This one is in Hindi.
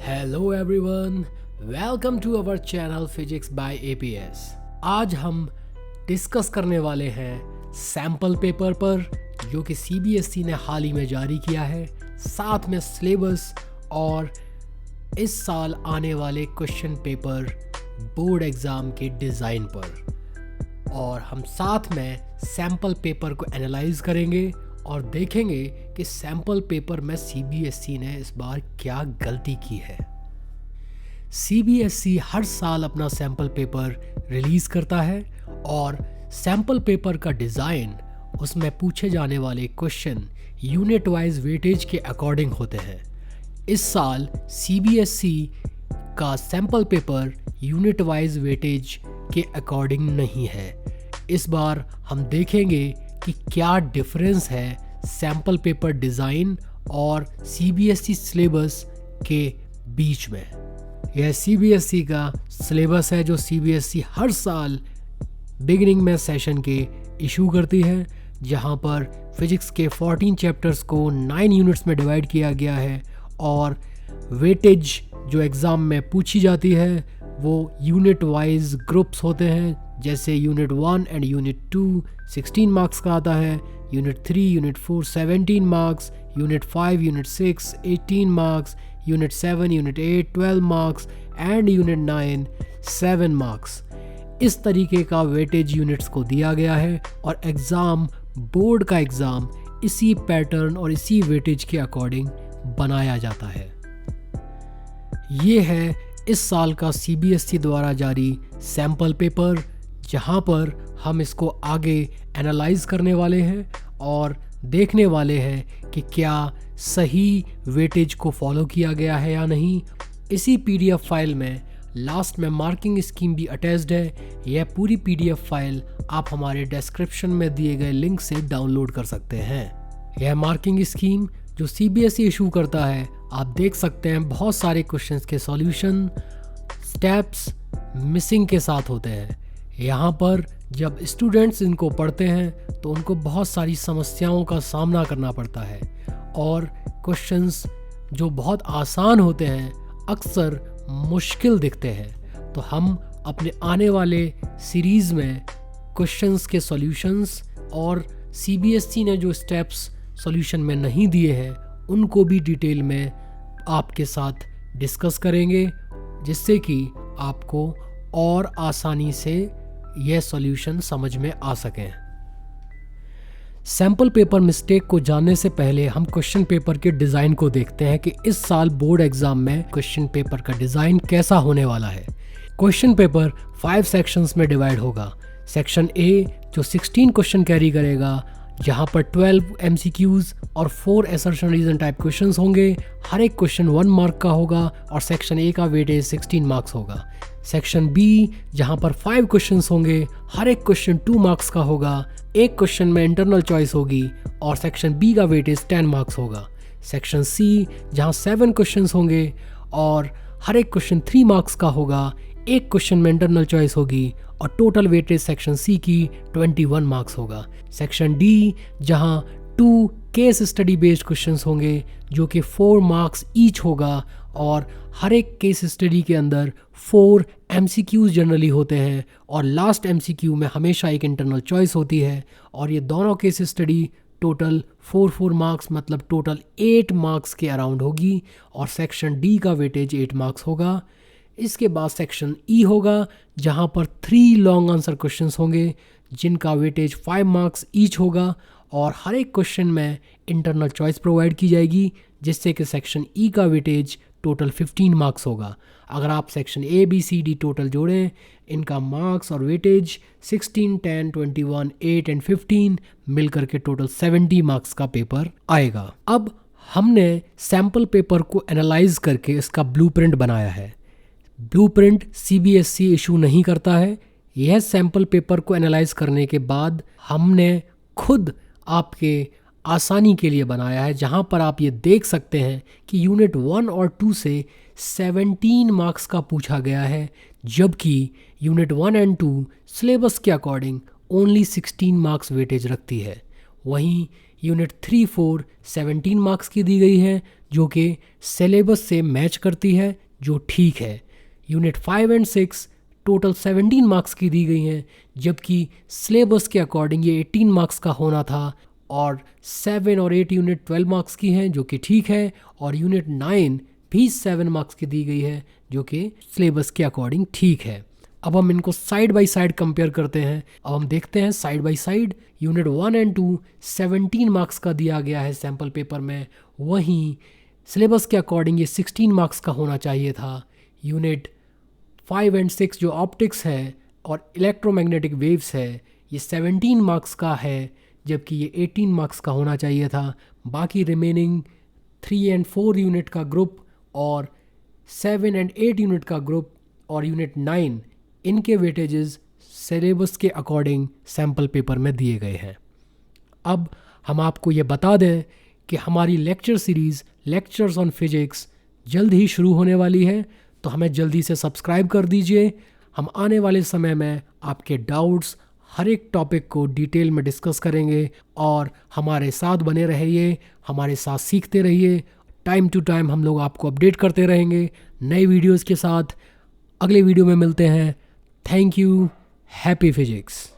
Hello everyone, welcome to our channel physics by APS. आज हम डिस्कस करने वाले हैं सैम्पल पेपर पर जो कि सीबीएसई ने हाल ही में जारी किया है, साथ में सिलेबस और इस साल आने वाले क्वेश्चन पेपर बोर्ड एग्ज़ाम के डिज़ाइन पर। और हम साथ में सैम्पल पेपर को एनालाइज करेंगे और देखेंगे कि सैम्पल पेपर में सीबीएसई ने इस बार क्या गलती की है। सीबीएसई हर साल अपना सैम्पल पेपर रिलीज करता है और सैम्पल पेपर का डिज़ाइन, उसमें पूछे जाने वाले क्वेश्चन यूनिट वाइज वेटेज के अकॉर्डिंग होते हैं। इस साल सीबीएसई का sample paper unit wise weightage के अकॉर्डिंग नहीं है। इस बार हम देखेंगे कि क्या डिफरेंस है सैम्पल पेपर डिज़ाइन और सीबीएसई सिलेबस के बीच में। यह सीबीएसई का सिलेबस है जो सीबीएसई हर साल बिगिनिंग में सेशन के इशू करती है, जहां पर फिजिक्स के 14 चैप्टर्स को 9 यूनिट्स में डिवाइड किया गया है और वेटेज जो एग्ज़ाम में पूछी जाती है वो यूनिट वाइज ग्रुप्स होते हैं। जैसे यूनिट 1 एंड यूनिट 2 16 मार्क्स का आता है, unit 3 unit 4 17 marks, unit 5 unit 6 18 marks, unit 7 unit 8 12 marks and unit 9 7 marks. इस तरीके का वेटेज यूनिट्स को दिया गया है और एग्ज़ाम, बोर्ड का एग्ज़ाम इसी पैटर्न और इसी वेटेज के अकॉर्डिंग बनाया जाता है। ये है इस साल का सीबीएसई द्वारा जारी सैम्पल पेपर, जहां पर हम इसको आगे एनालाइज करने वाले हैं और देखने वाले हैं कि क्या सही वेटेज को फॉलो किया गया है या नहीं। इसी पीडीएफ फाइल में लास्ट में मार्किंग स्कीम भी अटैच्ड है। यह पूरी पीडीएफ फाइल आप हमारे डिस्क्रिप्शन में दिए गए लिंक से डाउनलोड कर सकते हैं। यह मार्किंग स्कीम जो सीबीएसई इशू करता है, आप देख सकते हैं बहुत सारे क्वेश्चंस के सॉल्यूशन स्टेप्स मिसिंग के साथ होते हैं। यहाँ पर जब स्टूडेंट्स इनको पढ़ते हैं तो उनको बहुत सारी समस्याओं का सामना करना पड़ता है और क्वेश्चंस जो बहुत आसान होते हैं अक्सर मुश्किल दिखते हैं। तो हम अपने आने वाले सीरीज़ में क्वेश्चंस के सॉल्यूशंस और सीबीएसई ने जो स्टेप्स सॉल्यूशन में नहीं दिए हैं उनको भी डिटेल में आपके साथ डिस्कस करेंगे, जिससे कि आपको और आसानी से यह सॉल्यूशन समझ में आ सकें। सैम्पल पेपर मिस्टेक को जानने से पहले हम क्वेश्चन पेपर के डिज़ाइन को देखते हैं कि इस साल बोर्ड एग्जाम में क्वेश्चन पेपर का डिज़ाइन कैसा होने वाला है। क्वेश्चन पेपर 5 सेक्शंस में डिवाइड होगा। सेक्शन ए जो 16 क्वेश्चन कैरी करेगा, जहां पर 12 MCQs और 4 असर्शन रीजन टाइप क्वेश्चंस होंगे। हर एक क्वेश्चन 1 मार्क का होगा और सेक्शन ए का वेटेज 16 मार्क्स होगा। सेक्शन बी जहां पर 5 क्वेश्चंस होंगे, हर एक क्वेश्चन 2 मार्क्स का होगा। एक क्वेश्चन में इंटरनल चॉइस होगी और सेक्शन बी का वेटेज 10 मार्क्स होगा। सेक्शन सी जहां 7 क्वेश्चंस होंगे और हर एक क्वेश्चन 3 मार्क्स का होगा। एक क्वेश्चन में इंटरनल चॉइस होगी और टोटल वेटेज सेक्शन सी की 21 मार्क्स होगा। सेक्शन डी जहां 2 केस स्टडी बेस्ड क्वेश्चंस होंगे जो कि 4 मार्क्स ईच होगा और हर एक केस स्टडी के अंदर 4 MCQs जनरली होते हैं और लास्ट MCQ में हमेशा एक इंटरनल चॉइस होती है। और ये दोनों केस स्टडी टोटल 4 मार्क्स मतलब टोटल 8 मार्क्स के अराउंड होगी और सेक्शन डी का वेटेज 8 मार्क्स होगा। इसके बाद सेक्शन ई होगा जहां पर 3 लॉन्ग आंसर क्वेश्चंस होंगे जिनका वेटेज 5 मार्क्स ईच होगा और हर एक क्वेश्चन में इंटरनल चॉइस प्रोवाइड की जाएगी, जिससे कि सेक्शन ई का वेटेज टोटल 15 मार्क्स होगा। अगर आप section A B C D total जोड़ें, इनका मार्क्स और वेटेज 16 10 21 8 एंड 15 मिलकर के टोटल 70 मार्क्स का पेपर आएगा। अब हमने सैम्पल पेपर को एनालाइज करके इसका ब्लूप्रिंट बनाया है। ब्लूप्रिंट सीबीएसई इशू नहीं करता है। यह सैम्पल पेपर को एनालाइज करने के बाद हमने खुद आपके आसानी के लिए बनाया है, जहां पर आप ये देख सकते हैं कि यूनिट 1 और 2 से 17 मार्क्स का पूछा गया है, जबकि यूनिट 1 एंड 2 सिलेबस के अकॉर्डिंग ओनली 16 मार्क्स वेटेज रखती है। वहीं यूनिट 3-4 17 मार्क्स की दी गई है जो कि सिलेबस से मैच करती है, जो ठीक है। यूनिट 5 एंड 6 टोटल 17 मार्क्स की दी गई हैं, जबकि सिलेबस के अकॉर्डिंग ये 18 मार्क्स का होना था। और 7 और 8 यूनिट 12 मार्क्स की हैं, जो कि ठीक है। और यूनिट 9 भी 7 मार्क्स की दी गई है, जो कि सिलेबस के अकॉर्डिंग ठीक है। अब हम इनको साइड बाय साइड कंपेयर करते हैं। अब हम देखते हैं side by side. Unit 1 and 2 17 marks का दिया गया है सैम्पल पेपर में, वहीं सिलेबस के अकॉर्डिंग ये 16 मार्क्स का होना चाहिए था। यूनिट 5 एंड 6 जो ऑप्टिक्स है और इलेक्ट्रोमैग्नेटिक वेव्स है, ये 17 मार्क्स का है, जबकि ये 18 मार्क्स का होना चाहिए था। बाकी रिमेनिंग 3 एंड 4 यूनिट का ग्रुप और 7 एंड 8 यूनिट का ग्रुप और यूनिट 9, इनके वेटेजेस सिलेबस के अकॉर्डिंग सैम्पल पेपर में दिए गए हैं। अब हम आपको ये बता दें कि हमारी lecture series lectures on physics जल्द ही शुरू होने वाली है, तो हमें जल्दी से सब्सक्राइब कर दीजिए। हम आने वाले समय में आपके डाउट्स हर एक टॉपिक को डिटेल में डिस्कस करेंगे, और हमारे साथ बने रहिए, हमारे साथ सीखते रहिए। टाइम टू टाइम हम लोग आपको अपडेट करते रहेंगे नए वीडियोज़ के साथ। अगले वीडियो में मिलते हैं। Thank you. Happy physics.